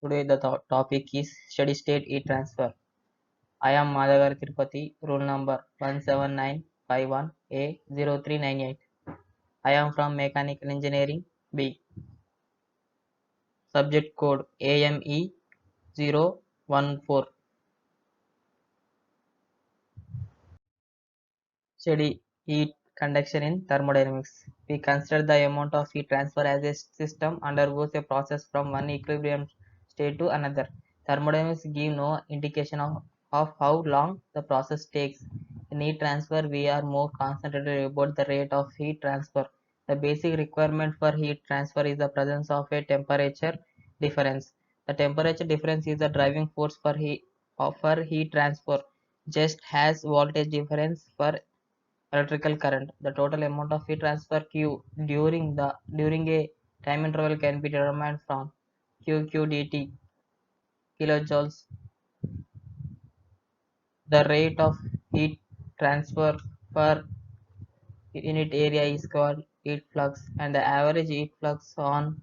Today the topic is steady state heat transfer. I am Madhagar Tirupati, roll number 17951A0398. I am from Mechanical Engineering B. Subject code AME014. Steady heat conduction in thermodynamics. We consider the amount of heat transfer as a system undergoes a process from one equilibrium state to another. Thermodynamics give no indication of how long the process takes. In heat transfer, we are more concentrated about the rate of heat transfer. The basic requirement for heat transfer is the presence of a temperature difference. The temperature difference is the driving force for heat transfer, just as voltage difference for electrical current. The total amount of heat transfer Q during a time interval can be determined from Q dt kilojoules. The rate of heat transfer per unit area is called heat flux, and the average heat flux on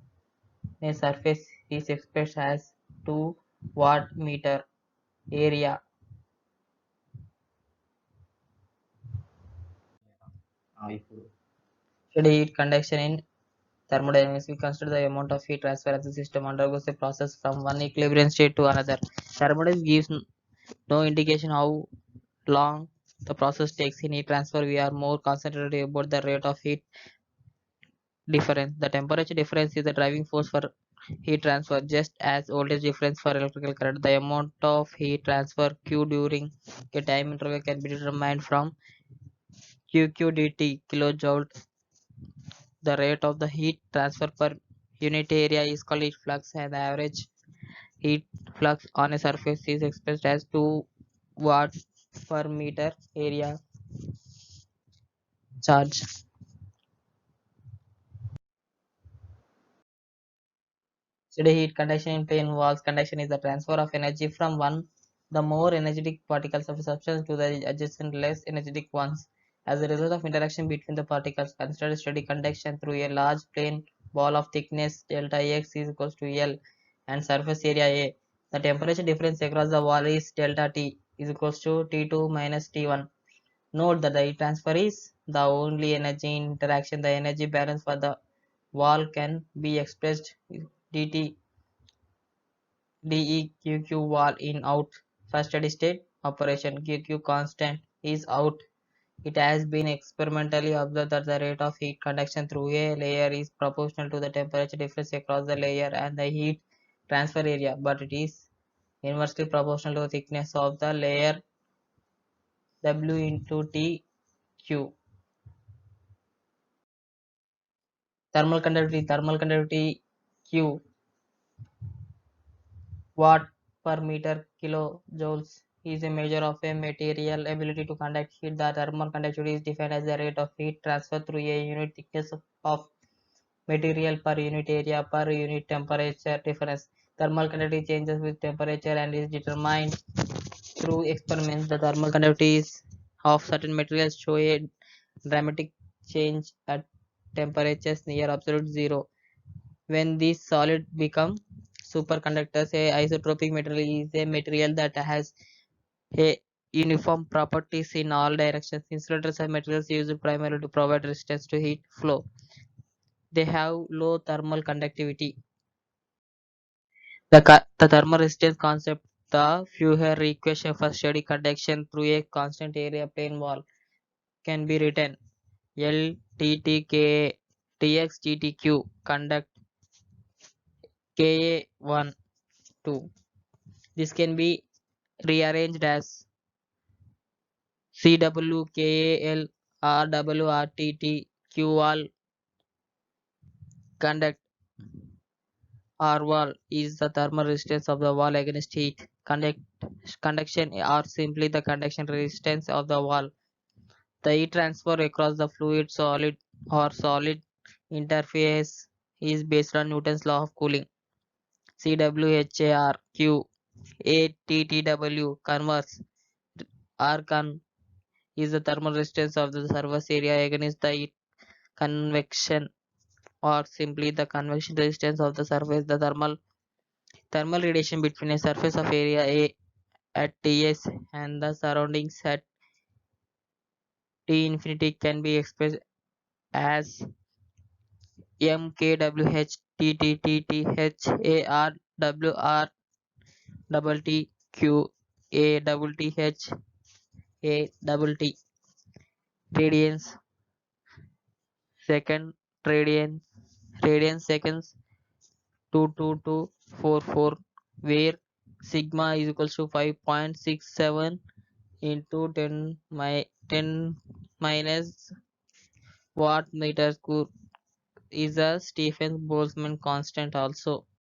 a surface is expressed as 2 watt meter area. Steady heat conduction in thermodynamics, we consider the amount of heat transfer as the system undergoes a process from one equilibrium state to another. Thermodynamics gives no indication how long the process takes. In heat transfer, we are more concentrated about the rate of heat difference. The temperature difference is the driving force for heat transfer, just as voltage difference for electrical current. The amount of heat transfer Q during a time interval can be determined from Q dt kilojoule. The rate of the heat transfer per unit area is called heat flux, and the average heat flux on a surface is expressed as 2 watts per meter area charge. Steady heat conduction in plane walls conduction is the transfer of energy from the more energetic particles of a substance to the adjacent less energetic ones. As a result of interaction between the particles, consider steady conduction through a large plane ball of thickness delta X is equals to L and surface area A. The temperature difference across the wall is delta T is equals to T2 minus T1. Note that the heat transfer is the only energy in interaction. The energy balance for the wall can be expressed dt deqq wall in out. For steady state operation, qq constant is out. It has been experimentally observed that the rate of heat conduction through a layer is proportional to the temperature difference across the layer and the heat transfer area, but it is inversely proportional to the thickness of the layer W into Tq. Thermal conductivity Q watt per meter kilojoules is a measure of a material ability to conduct heat. The thermal conductivity is defined as the rate of heat transfer through a unit thickness of material per unit area per unit temperature difference. Thermal conductivity changes with temperature and is determined through experiments. The thermal conductivity of certain materials show a dramatic change at temperatures near absolute zero. When these solids become superconductors, a isotropic material is a material that has a uniform properties in all directions. Insulators are materials used primarily to provide resistance to heat flow. They have low thermal conductivity. The thermal resistance concept, the Fourier equation for steady conduction through a constant area plane wall, can be written L T T K Tx GTQ conduct Ka1 2. This can be rearranged as CWKAL RWRTT wall conduct. R wall is the thermal resistance of the wall against heat. Conduction or simply the conduction resistance of the wall. The heat transfer across the fluid, solid or solid interface is based on Newton's law of cooling. CWHARQ ATTW converse R is the thermal resistance of the surface area against the heat convection or simply the convection resistance of the surface. The thermal Thermal radiation between a surface of area A at Ts and the surroundings at T infinity can be expressed as mkwhtttharwr double t q a double t h a double t radians second radian radian seconds 22244, where sigma is equals to 5.67 into 10 minus watt meter cube is a Stephen Boltzmann constant also.